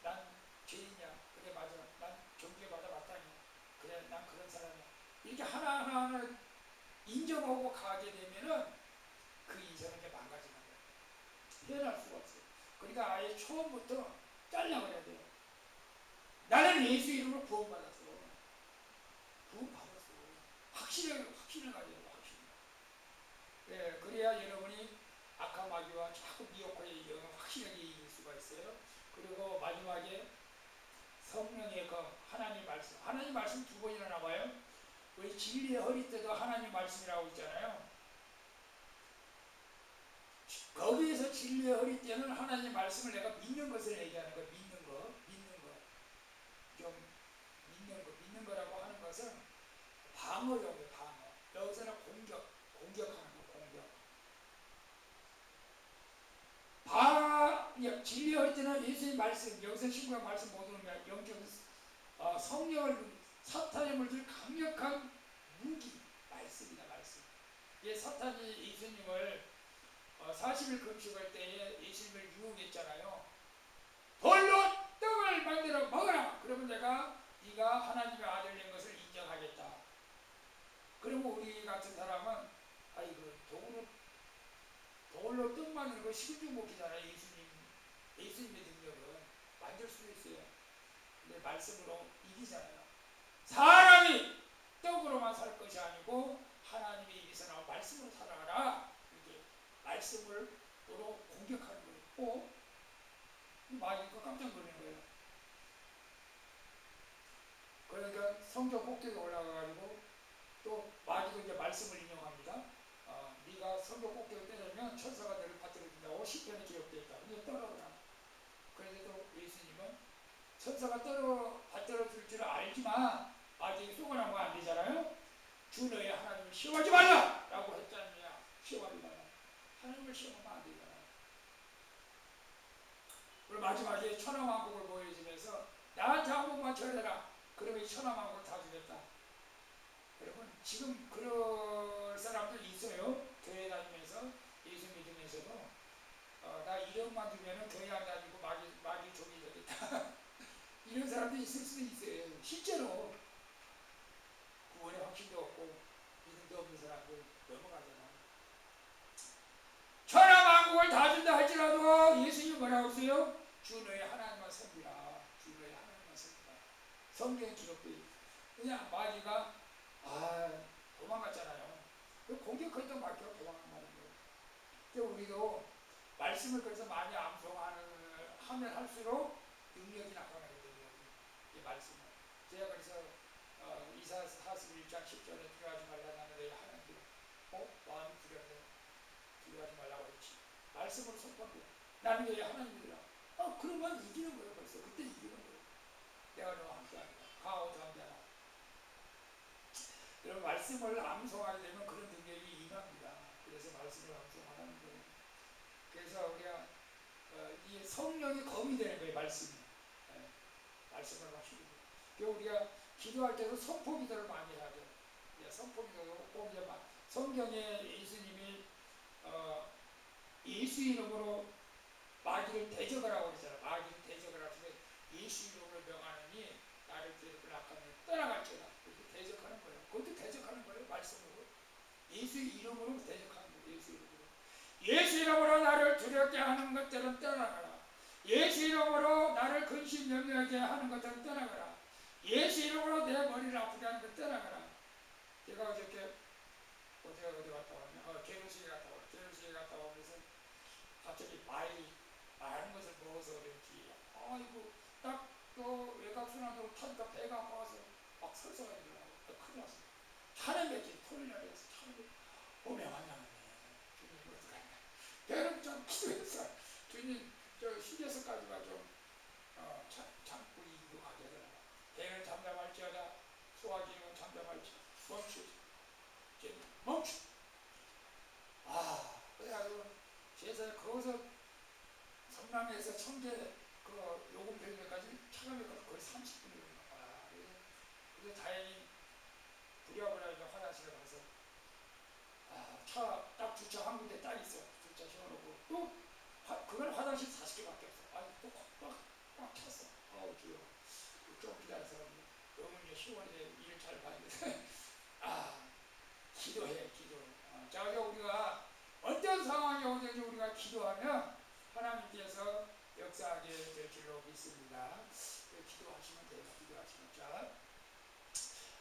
[SPEAKER 1] 난 죄인이야. 그래, 맞아. 난 정죄받아 마땅해. 그래, 난 그런 사람이야. 이렇게 하나하나 인정하고 가게 되면은 그 인생은 이제 망가지는 거예요. 헤어날 수가 없어요. 그러니까 아예 처음부터 잘라버려야 돼요. 나는 예수 이름으로 구원받았어. 구원받았어. 확신을 가져야 돼요. 확신. 예, 그래야 여러분이 악한 마귀와 자꾸 미혹하게 확실하게 이길 수가 있어요. 그리고 마지막에 성령의 하나님 말씀 두 번이나 나와요. 우리 진리의 허리 때도 하나님 말씀이라고 있잖아요. 거기에서 진리의 허리 때는 하나님 말씀을 내가 믿는 것을 얘기하는 거예요. 믿는 거. 좀 믿는 거라고 하는 것은 방어용이에요. 방어. 여기서는 공격하는 거. 진리의 허리 때는 예수의 말씀, 여기서 신구약 말씀 모두는 영적 성령을 사탄의 물질 강력한 무기 말씀이다. 말씀. 예, 사탄이 예수님을 40일 금식할 때에 예수님을 유혹했잖아요. 돌로 떡을 만들어 먹어라. 그러면 네가 하나님의 아들인 것을 인정하겠다. 그러면 우리 같은 사람은 아이고 돌로 떡 만드는 거 식은죽 먹기잖아요. 예수님의 능력은 만들 수 있어요. 근데 말씀으로 이기잖아요. 사람이 떡으로만 살 것이 아니고 하나님의 입에서 나온 말씀으로 살아가라. 이게 말씀을 도로 공격하는 거예요. 마귀가 깜짝 놀라는 거예요. 그러니까 성전 꼭대기에 올라가가지고 또 마귀도 이제 말씀을 인용합니다. 네가 성전 꼭대기에 때리면 천사가 너를 받들어준다고 시편에 기록되어 있다. 근데 떨어라. 그런데도 예수님은 천사가 받들어줄 줄 알지만 마귀에게 속아나면 안 되잖아요. 주 너의 하나님을 시험하지 말라! 라고 했잖아요. 시험하지 말라. 하나님을 시험하면 안 되잖아요. 그럼 마지막에 천하만국을 보여주면서 나한테 한 번만 절해라. 그러면 이 천하만국을 다 주겠다. 여러분 지금 그럴 사람들 있어요. 교회 다니면서 예수 믿으면서도 나 1억만 주면은 교회 안 다니고 마귀 종이 되겠다. 이런 사람도 있을 수도 있어요. 실제로 구원의 확신도 없고 믿음도 없는 사람들 넘어가잖아. 천하만국을 다 준다 할지라도 예수님이 뭐라고 했어요? 주 너의 하나님만 섬기라. 주 너의 하나님만 섬기라. 성경에 기록돼 있어요. 그냥 마귀가 도망갔잖아요. 그 공격했던 마귀가 도망간다는 거예요. 그래서 우리도 말씀을 그래서 많이 하면 할수록 능력이 나타나게 되는 이 말씀을. 제가 그래서 이사 41장 10절에 두려워하지 말라 나는 너희 하나님. 마음이 두렵네. 두려워하지 말라고 했지. 말씀을 선포하고 나는 너희 하나님이라. 그러면 이기는 거예요. 벌써 그때 이기는 거예요. 내가 너와 함께하리라. 강하고 담대하라. 여러분 말씀을 암송하게 되면 그런 능력이 임합니다. 그래서 말씀을 암송하는 거예요. 그래서 우리가 이 성령이 검이 되는 거예요. 말씀이. 말씀을 마시고. 그리고 우리가 기도할 때도 선포 기도를 많이 하죠. 선포 기도도 꼭 이제 성경에 예수님이 예수 이름으로 마귀를 대적하라고 그러잖아요. 마귀를 대적을 하시면 예수 이름으로 명하느니 나를 대적하면 떠나갈지어다. 이렇게 대적하는 거예요. 그것도 대적하는 거예요. 말씀으로. 예수 이름으로 대적하는 거예요. 예수 이름으로. 예수 이름으로 나를 두렵게 하는 것들은 떠나가라. 예수 이름으로 나를 근심염려하게 하는 것들은 떠나가라. 예수 이름으로 내 머리를 아프게 하는 것 떠나가라. 제가 어저께 어디 갔다 왔냐? 개로시에 갔다 오면서 갑자기 많은 것을 먹어서 그런지 아이고 딱 또 외곽순환으로 타니까 배가 아파서 막 설사가 되더라고. 큰일 났어. 차는 맥힌 토요일날이었어. 차는 맥힌 오명하냐네. 주님 어떡하냐. 배는 좀 기도했어. 주님 저 휴게소까지가 좀 참고 이기고 가게 하더라고. 배는 잠잠할지어다. 소화기능은 잠잠할지어다. 멈추. 그래가지고 제사에 거기서 성남에서 청계 요금병까지 차가 맥혀서 거의 30분이 걸려. 그래서 다행히 부랴부랴 화장실에 가서 차 딱 주차 한 군데 딱 있어. 주차 세워놓고 또 그건 화장실 40개밖에 없어. 꽉 찼어. 주여 좀 기다려서 너무 이제 시원해. 일 잘 봤는데 기도해. 자, 우리가 어떤 상황이 오든지 우리가 기도하면 하나님께서 역사하게 될 줄로 믿습니다. 기도하시면 돼요. 자,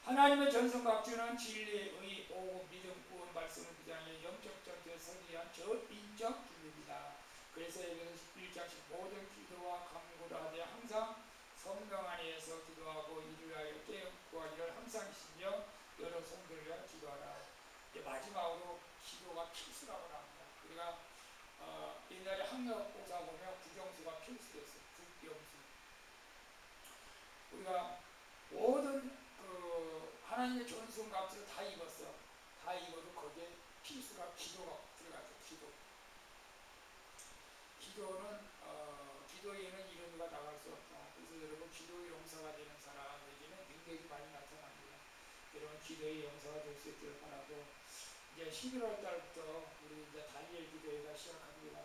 [SPEAKER 1] 하나님의 전성각주는 진리, 의, 복음, 믿음, 구원, 말씀을 부장해 영적 전투에 서기 위한 저인적 진리입니다. 그래서 에베소 1장씩 모든 기도와 간구를 하되 항상 성령 안에서 기도하고 이를 위하여 깨어 구하기를 항상 시며 여러 성도를 위하여 기도하라. 이제 마지막으로 기도가 필수라고 합니다. 우리가 옛날에 학력고사 보면 국영수가 필수였어요. 국영수. 우리가 모든 하나님의 전승값을 다 입었어. 다 입어도 거기에 필수가 기도가 들어가죠. 기도에는 이런 가 나갈 수 없다. 그래서 여러분 기도의 용사가 되는 사람에게는 능력이 많이 나타납니다. 여러분 기도의 용사가 될 수 있기를 바라고, 이제 11월 달부터 우리 이제 다니엘 기도회가 시작합니다.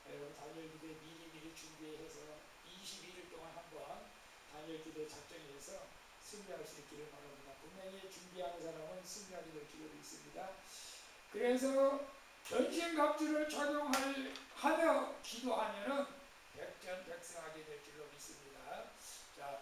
[SPEAKER 1] 여러분 다니엘 기도회 미리 준비해서 21일 동안 한번 다니엘 기도회 작정해서 승리할 수 있기를 바랍니다. 분명히 준비하는 사람은 승리하게 될 줄로 믿습니다. 그래서 전신갑주를 착용하며 기도하면은 백전백승하게 될 줄로 믿습니다. 자,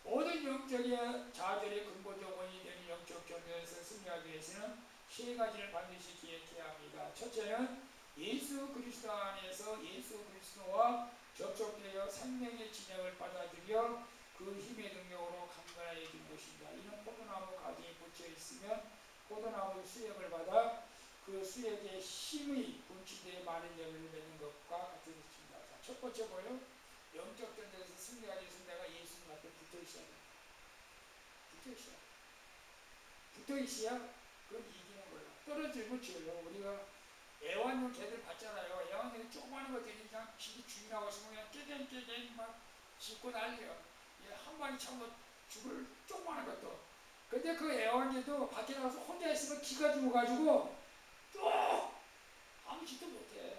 [SPEAKER 1] 모든 영적의 자절의 근본 조건이 되는 영적 전쟁에서 승리하기 위해서는 세 가지를 반드시 기억해야 합니다. 첫째는 예수 그리스도 안에서 예수 그리스도와 접촉되어 생명의 진영을 받아들여 그 힘의 능력으로 강건해진 것입니다. 이는 포도나무 가지에 붙여 있으면 포도나무의 수액을 받아 그 수액의 힘의 분치되어 많은 열매를 맺는 것과 같은 것입니다. 자, 첫 번째 뭐예요? 영적 전쟁에서 승리하기 위해서 내가 예수님한테 붙어 있어야 돼. 붙어 있어야 그건 이기는 거예요. 떨어지면 지어요. 우리가 애완용 개들 봤잖아요. 애완용이 조그마한 것들이 그냥 지 주인하고 있으면 그냥 깨갱깨갱 막 짖고 난리야. 한 마리 참고 죽을 조그마한 것도. 근데 그 애완개도 밖에 나가서 혼자 있으면 기가 죽어가지고 쭉 아무 짓도 못해.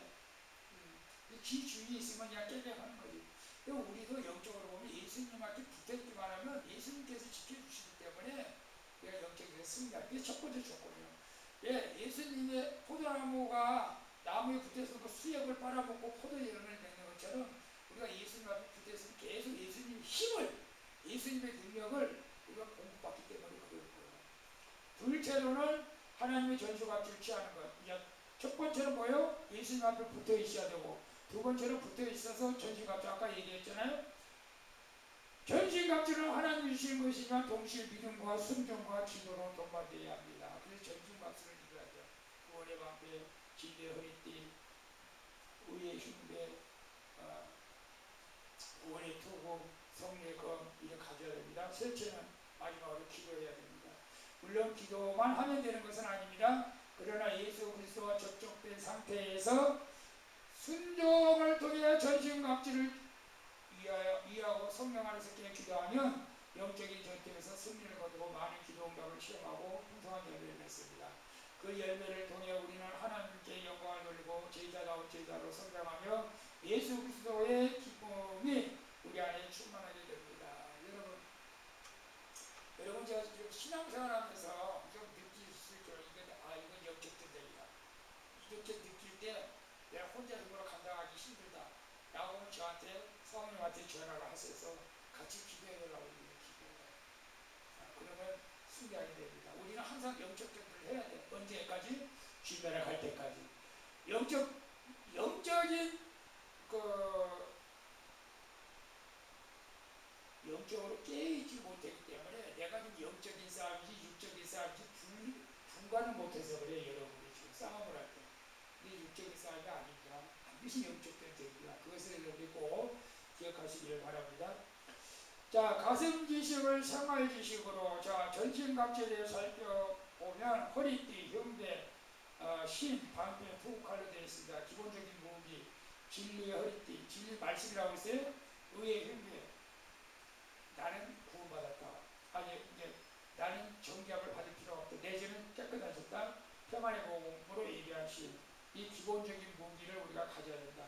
[SPEAKER 1] 지 주인이 있으면 그냥 깨갱하는 거지. 우리도 영적으로 보면 예수님한테 붙어있기만 하면 예수님께서 지켜주시기 때문에 우리가 영적으로 승리하는 게 첫 번째 조건이에요. 예수님의 포도나무가 나무에 붙어서 그 수액을 빨아먹고 포도열을 맺는 것처럼 우리가 예수님 앞에 붙어있으면 계속 예수님의 힘을, 예수님의 능력을 우리가 공급받기 때문에 그럴 거예요. 둘째로는 하나님의 전수갑주를 취하는 것. 첫 번째는 뭐예요? 예수님 앞에 붙어 있어야 되고, 두 번째로 붙어 있어서 전신갑주, 아까 얘기했잖아요. 전신갑주는 하나님이 주신 것이지만 동시에 믿음과 순종과 기도로 동반되어야 합니다. 그래서 전신갑주를 입어야죠. 구원의 방패, 진리의 허리띠, 의의 흉배, 구원의 투구, 성령의 검, 이렇게 가져야 됩니다. 셋째는 마지막으로 기도해야 됩니다. 물론 기도만 하면 되는 것은 아닙니다. 그러나 예수 그리스도와 접촉된 상태에서 순종을 통해 전신갑주를 위하고 성령 안에서 깨 기도하면 영적인 전투에서 승리를 거두고 많은 기도 응답을 시험하고 풍성한 열매를 맺습니다. 그 열매를 통해 우리는 하나님께 영광을 돌리고 제자다운 제자로 성장하며 예수 그리스도의 기쁨이 우리 안에 충만하게 됩니다. 여러분 제가 지금 신앙생활하면서 좀 느낄 수 있죠. 이건 영적 전쟁이다. 이렇게 느낄 때 내가 혼자서 뭐라 감당하기 힘들다 라고 하면 저한테 성령한테 전화를 하셔서 같이 기도해달라고 기도해요. 그러면 승리하게 됩니다. 우리는 항상 영적 전쟁을 해야 돼. 언제까지? 주변에 갈 때까지. 영적인 영적으로 깨이지 못했기 때문에 내가 좀 영적인 싸움이지 육적인 싸움이지 분간을 못해서 그래. 여러분이 지금 싸움을 할 때. 근데 육적인 싸움이 아닙니다. 반드시 영적 전쟁입니다. 그것을 여러분이 꼭 기억하시기를 바랍니다. 자, 가슴 지식을 생활 지식으로, 자, 전신갑주에 대해 살펴보면 허리띠, 흉대, 신, 방패, 투칼로 되어 있습니다. 기본적인 무기, 진리의 허리띠, 진리 말씀이라고 했어요. 의의 흉대, 나는 구원받았다. 이제 나는 정죄함을 받을 필요가 없다. 내 죄는 깨끗하셨다. 평안의 복음으로 얘기하신 이 기본적인 무기를 우리가 가져야 된다.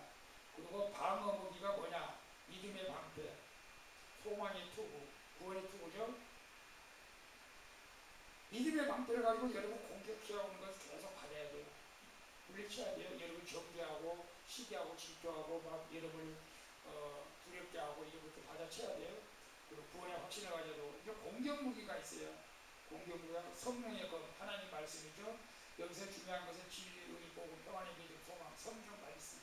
[SPEAKER 1] 그리고 방어 무기가 뭐냐? 믿음의 방패, 소망의 투구, 구원의 투구죠. 믿음의 방패를 가지고 여러분 공격해오는 것을 계속 받아야 돼요. 물리쳐야 돼요. 여러분 정죄하고 시기하고 질투하고 막 여러분 두렵게 하고 이런 것도 받아쳐야 돼요. 그리고 구원의 확신을 가져도 이제 공격 무기가 있어요. 공격 무기가 성령의 검, 하나님 말씀이죠. 여기서 중요한 것은 진리, 의, 복음, 평안의 믿음, 소망, 성경 말씀.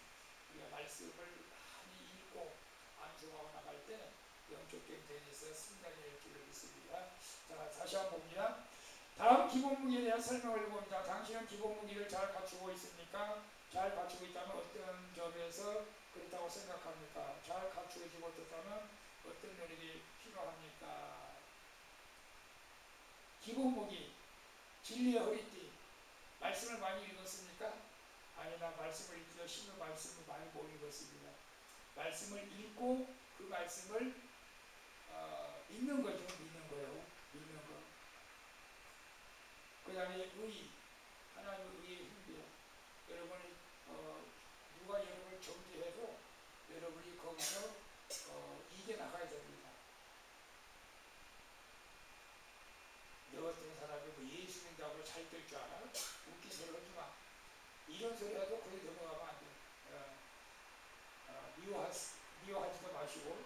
[SPEAKER 1] 우리가 말씀을 많이 읽고 암송하고 나갈 때 영적 경쟁에서 승리하게 될 줄을 믿습니다. 자, 다시 한번 봅니다. 다음 기본 무기에 대한 설명을 봅니다. 당신은 기본 무기를 잘 갖추고 있습니까? 잘 갖추고 있다면 어떤 점에서 그렇다고 생각합니까? 잘 갖추지 못했다면 어떤 노력이 필요합니까? 기본 무기, 진리의 허리띠. 말씀을 많이 읽었습니까? 아니, 나 말씀을 읽기가 싫어. 말씀을 많이 못 읽었습니다. 말씀을 읽고 그 말씀을 믿는 거죠. 믿는 거예요. 믿는 거. 그 다음에 의, 하나님의 의의 힘이요. 여러분이 누가 여러분을 정죄해도 여러분이 거기서 이겨나가야 됩니다. 너 같은 사람이 뭐 예수 믿는다고 잘 될 줄 알아? 웃긴 소리 하지 마. 이런 소리 해도 거기 넘어가면 안 돼. 미워하지도 마시고.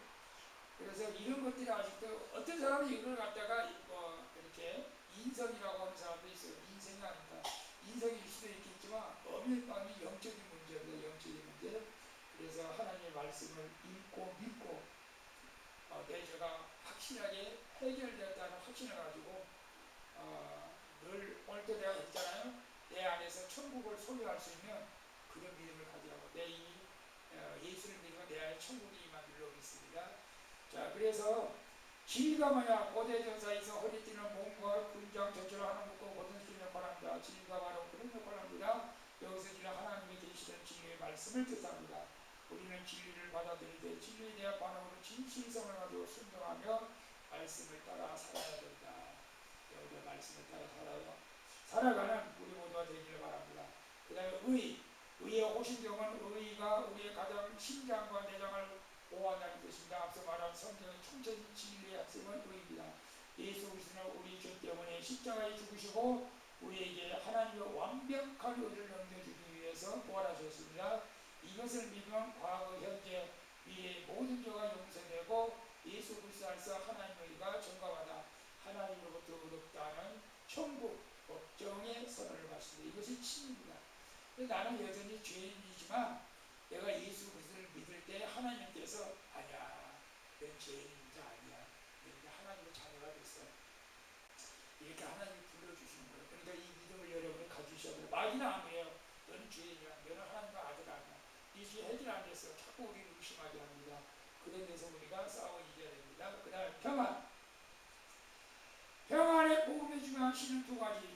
[SPEAKER 1] 그래서 이런 것들이 아직도 어떤 사람이 이걸 갖다가 이렇게 인성이라고 하는 사람도 있어요. 인성이 아닙니다. 인성일 수도 있겠지만 어밀빵이 영적인 문제입니다. 영적인 문제. 그래서 하나님의 말씀을 읽고 믿고 내 죄가 확실하게 해결되었다는 확신을 가지고 늘 오늘도 내가 했잖아요. 내 안에서 천국을 소유할 수 있는 그런 믿음을 가지라고. 내 이 예수를 믿으면 내 안에 천국이 임한 줄로 믿습니다. 자, 그래서 진리가 뭐냐? 고대 전사에서 허리띠는 몸과 근장 전체를 하나 묶고 고정시키는 역할을 합니다. 진리가 바로 그런 역할을 합니다. 여기서 지금 하나님 하나님의 말씀을 뜻합니다. 우리는 진리를 받아들이되 진리에 대한 반응으로 진실성을 가지고 순종하며 말씀을 따라 살아야 된다. 우리가 말씀을 따라 살아가는 우리 모두가 되기를 바랍니다. 그 다음에 의의 호신경은 의가 우리의 가장 심장과 내장을 보호한다는 뜻입니다. 앞서 말한 성경의 총체적인 진리의 핵심은 의입니다. 예수 그리스도는 우리 죄 때문에 십자가에 죽으시고 우리에게 하나님의 완벽한 의를 넘겨주기 위해서 부활하셨습니다. 이것을 믿으면 과거, 현재, 미래의 모든 죄가 용서되고 예수 그리스도 안에서 하나님의 의가 전가받아 하나님으로부터 의롭다는 천국 법정의 선언을 받습니다. 이것이 진리입니다. 나는 여전히 죄인이지만 내가 예수 그리스도를 믿을 때 하나님께서 아니야, 넌 죄인자 아니야, 넌 하나님의 자녀가 됐어, 이렇게 하나님이 불러주시는 거예요. 그러니까 이 믿음을 여러분이 가지셔야 돼요. 마귀는 아니에요. 너는 죄인이야, 너는 하나님의 아들 아니야, 이 죄 해결 안 됐어, 자꾸 우리를 의심하게 합니다. 그런 데서 우리가 싸워 이겨야 됩니다. 그 다음에 평안의 복음에 중요한 신은 두 가지,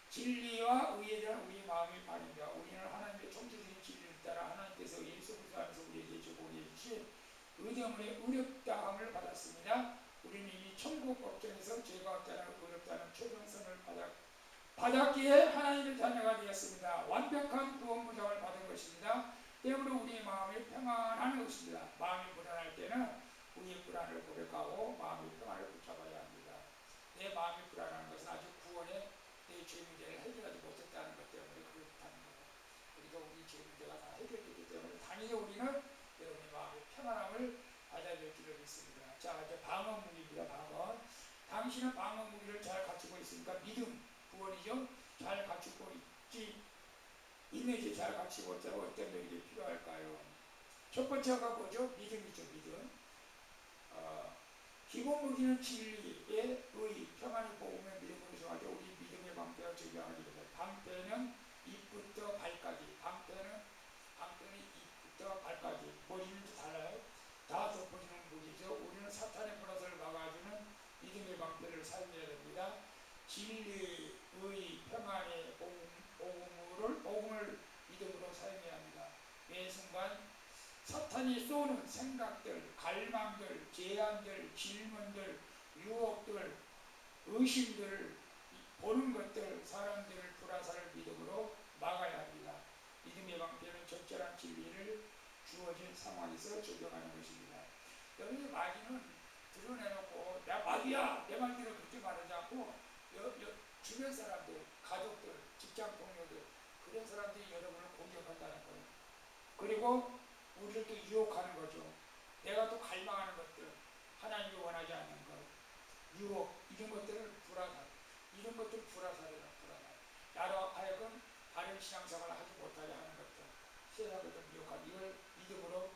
[SPEAKER 1] 진리와 의에 대한 우리의 마음의 반응입니다. 우리는 하나님의 총체적인 진리를 따라 하나님께서 예수 그리스도 안에서 우리에게 제공해 주신 의 때문에 의롭다함을 받았습니다. 우리는 이미 천국 법정에서 죄가 없다는 의롭다는 최종선을 받았기에 하나님의 자녀가 되었습니다. 완벽한 구원 보장을 받은 것입니다. 때문에 우리의 마음이 평안한 것입니다. 마음이 불안할 때는 우리의 불안을 고백하고 마음의 평안을 붙잡아야 합니다. 내 마음이 불안한 것은 아직 구원에 내 죄 문제를 해결하지 못했다는 것 때문에 그렇다는 거예요. 그러니까 우리 죄 문제가 다 해결됐기 때문에 당연히 우리는 여러분의 마음의 평안함을 받아야 될 줄을 믿습니다. 자, 이제 방어 무기입니다. 방어. 당신은 방어 무기를 잘 갖추고 있으니까 믿음, 구원이죠. 잘 갖추고 있는지 잘 갖추고 있다고 어떤 면이 필요할까요? 첫 번째가 뭐죠? 믿음이죠. 믿음. 기본 무기는 진리의 의, 평안의 복음의 믿음으로 정하죠. 우리 믿음의 방패가 중요한 일입니다. 방패는 입부터 발까지, 방패는 입부터 발까지, 머리는 달라요. 다 덮어주는 무기죠. 우리는 사탄의 불화설을 막아주는 믿음의 방패를 사용해야 됩니다. 진리의 평안의 복음을 믿음으로 사용해야 합니다. 매 순간 사탄이 쏘는 생각들, 갈망들, 제안들, 질문들, 유혹들, 의심들, 보는 것들, 사람들을 불화살을 믿음으로 막아야 합니다. 믿음의 방패는 적절한 진리를 주어진 상황에서 적용하는 것입니다. 여러분의 마귀는 드러내놓고 야 마귀야 내 말대로 그렇게 말하지 않고 주변 사람들, 가족들, 직장 동료들, 그런 사람들이 여러분을 공격한다는 거예요. 그리고 우리를 또 유혹하는 거죠. 내가 또 갈망하는 것들, 하나님이 원하지 않는 것, 유혹, 이런 것들을 불화살이라. 나로 하여금 다른 신앙생활을 하지 못하게 하는 것들, 세상을 좀 미혹하는, 이걸 믿음으로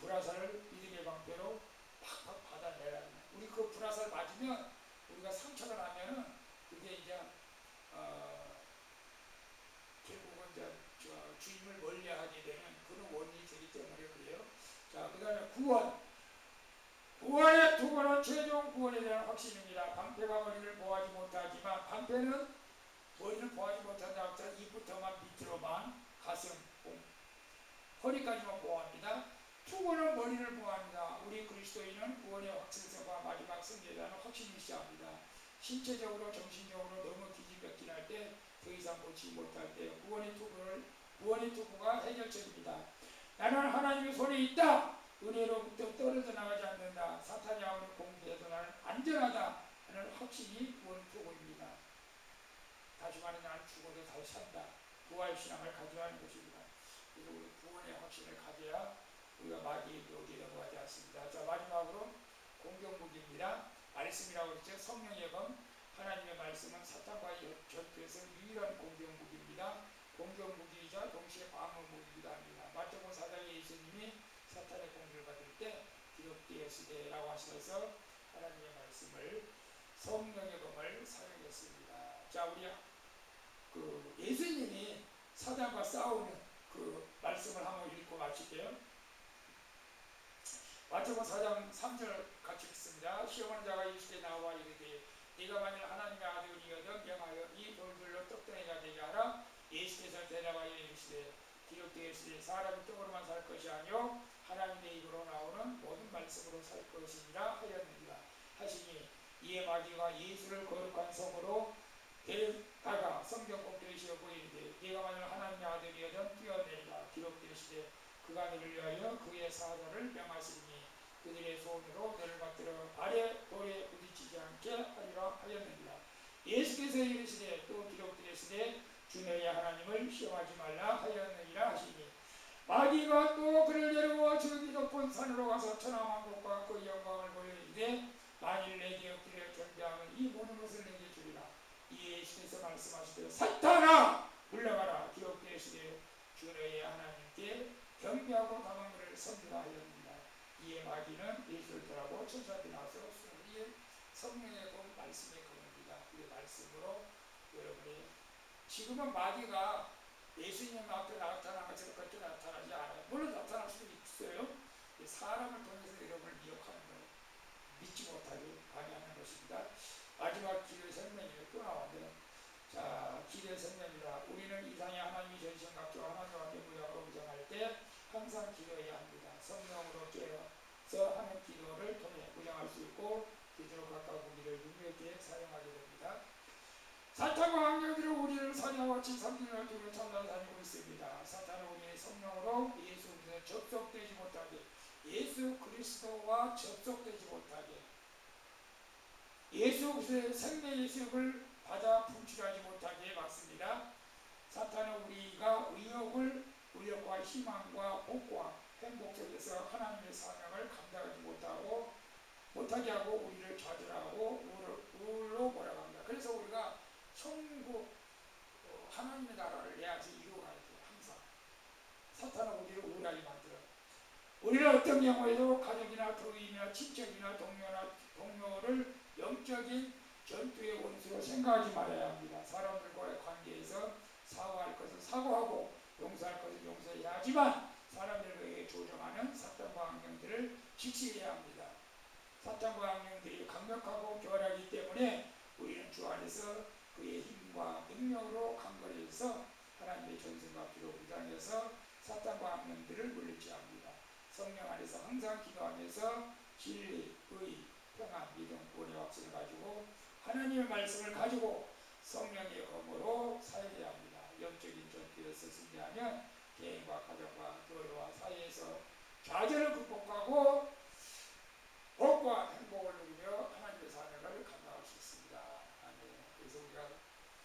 [SPEAKER 1] 불화살을 믿음의 방패로 팍팍 받아내라. 우리 그 불화살 맞으면 우리가 상처가 나면은 그게 이제 결국은 이제 주님을 멀리하게 되는 그런 원인이 되기 때문에 그래요. 자, 그 다음에 구원의 두 번은 최종 구원에 대한 확신입니다. 방패가 머리를 보호하지 못하지만, 방패는 머리를 보호하지 못한다고 해서 입부터만 밑으로만, 가슴, 허리까지만 보호합니다. 투구는 머리를 보호합니다. 우리 그리스도인은 구원의 확신성과 마지막 승리에 대한 확신이 있어야 합니다. 신체적으로 정신적으로 너무 기진맥진할 때, 더 이상 고치지 못할 때 구원의 투구가 해결책입니다. 나는 하나님의 손에 있다. 은혜로부터 떨어져 나가지 않는다. 사탄이 아무리 공격해도 나는 안전하다 하는 확신이 구원 투구입니다. 다시 말해 나는 죽어도 다시 산다. 부활신앙을 가져야 하는 것입니다. 그래서 우리 구원의 확신을 가져야 우리가 마귀의 묘기에 넘어가지 않습니다. 자, 마지막으로 공격무기입니다. 말씀이라고 그랬죠. 성령의 검, 하나님의 말씀은 사탄과의 전투에서 유일한 공격무기입니다. 공격무기이자 동시에 방어무기이기도 합니다. 마태복음 4장에 예수님이 사탄의 공격을 받을 때 기록되었으되라고 하시면서 하나님의 말씀을, 성령의 검을 사용했습니다. 자, 우리 예수님이 사단과 싸우는 그 말씀을 한번 읽고 마칠게요. 마태복음 4장 3절 같이 읽습니다. 시험하는 자가 예수께 나와 이르되 네가 만일 하나님의 아들이거든 명하여 이 돌들로 떡덩이가 되게 하라. 예수께서 대답하여 이르시되 기록되었으니 사람이 떡으로만 살 것이 아니요 하나님의 입으로 나오는 모든 말씀으로 살 것이니라 하였느니라 하시니 이에 마귀가 예수를 거룩한 성으로 데려다가 성경 공도에 씌워 보이는데 네가 만일 하나님의 아들이여든 뛰어내리라 기록되시되 그가 너를 위하여 그의 사자를 명하시니 그들의 손으로 너를 받들어 아래 돌에 부딪히지 않게 하리라 하였느니라. 예수께서 이르시되 또 기록되었으되 주 너의 하나님을 시험하지 말라 하였느니라 하시니 마귀가 또 그를 데려와 저기 높은 산으로 가서 천하만국과 그 영광을 보여주되 만일 내게 엎드려 경배하면 이 모든 것을 내게 주리라. 이에 예수께서 말씀하시되 사탄아 물러가라 기록되었으되 주 너의 하나님께 경배하고 당한 그를 섬기라 하였느니라. 이에 마귀는 예수를 떠나고 천사들이 나서 이에 성령의 본 말씀의 검입니다. 이 말씀으로 여러분이 지금은 마귀가 예수님 앞에 나타난 것처럼 그렇게 나타나지 않아요. 물론 나타날 수도 있어요. 사람을 통해서 여러분을 미혹하는 거예요. 믿지 못하게 방해하는 것입니다. 마지막 기도의 생명이에요. 또 나왔네요. 자, 기도의 생명이다. 우리는 이상의 하나님이 전신각교 하나님과 무역으로 무장할 때 항상 기도해야 합니다. 성령으로 깨어서 하는 기도를 통해 무장할 수 있고 기도로 가까운 우리를 능력있게 사용하게 됩니다. 사탄과 악령들은 우리를 사냥과 같이 삼키는 뒤로 찾아다니고 있습니다. 사탄은 우리의 성령으로 예수 그리스도에 접속되지 못하게 예수 그리스도와 접속되지 못하게 예수 그리스도의 생명의 수욕을 받아 분출하지 못하게 막습니다. 사탄은 우리가 의욕과 희망과 복과 행복 속에서 하나님의 사명을 감당하지 못하게 하고 우리를 좌절하고 우울로 몰아갑니다. 그래서 우리가 천국 하나님의 나라를 내 안에서 이루어가야 돼요. 항상 사탄은 우리를 우울하게 만들어요. 우리는 어떤 경우에도 가족이나 부인이나 친척이나 동료를 영적인 전투의 원수로 생각하지 말아야 합니다. 사람들과의 관계에서 사과할 것은 사과하고 용서할 것은 용서해야 하지만 사람들에게 조종하는 사탄과 악령들을 직시해야 합니다. 사탄과 악령들이 강력하고 교활하기 때문에 우리는 주 안에서 그의 힘과 능력으로 강건해서 하나님의 전승과 기로 무장해서 사탄과 악령들을 물리쳐야 합니다. 성령 안에서 항상 기도하면서 진리, 의, 평안, 믿음, 구원의 확신을 가지고 하나님의 말씀을 가지고 성령의 검으로 사용해야 합니다. 영적인 전투에서 승리하면 개인과 가정과 교회와 사회에서 좌절을 극복하고 복과 행복을 누리며 하나님의 사명을 감당할 수 있습니다. 아멘. 그래서 우리가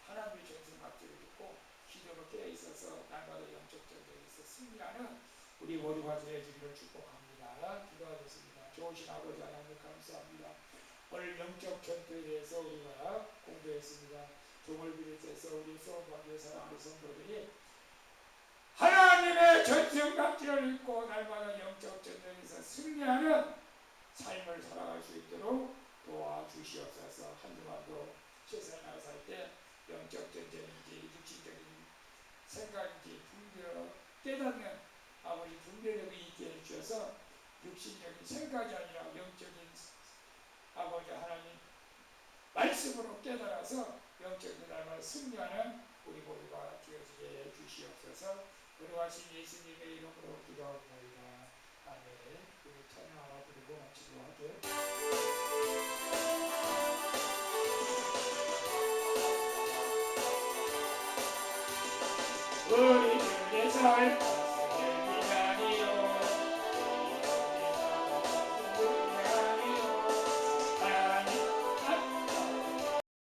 [SPEAKER 1] 하나님의 전승합주를 듣고 기도로 깨어있어서 날마다 영적 전쟁에서 승리하는 우리 모두가 되어지기를 축복합니다. 기도하겠습니다. 좋으신 아버지 하나님 감사합니다. 오늘 영적 전투에 대해서 우리가 공부했습니다. 종을 비롯해서 우리 수원관계 사랑하는 성도들이 하나님의 전승갑주를 입고 날마다 영적 전쟁에서 승리하는 삶을 살아갈 수 있도록 도와주시옵소서. 한 주만도 세상에 살 때 영적 전쟁인지 육신적인 생각인지 깨닫는 아버지 분별력이 있게 해주셔서 육신적인 생각이 아니라 영적인 아버지 하나님 말씀으로 깨달아서 영적인 날마다 승리하는 우리 모두가 되어지게 해주시옵소서. 걸어가신 예수님의 이름으로 기도합니다. 아멘. 우리 찬양 하나 드리고 마치도록 할게요. 우리들의 삶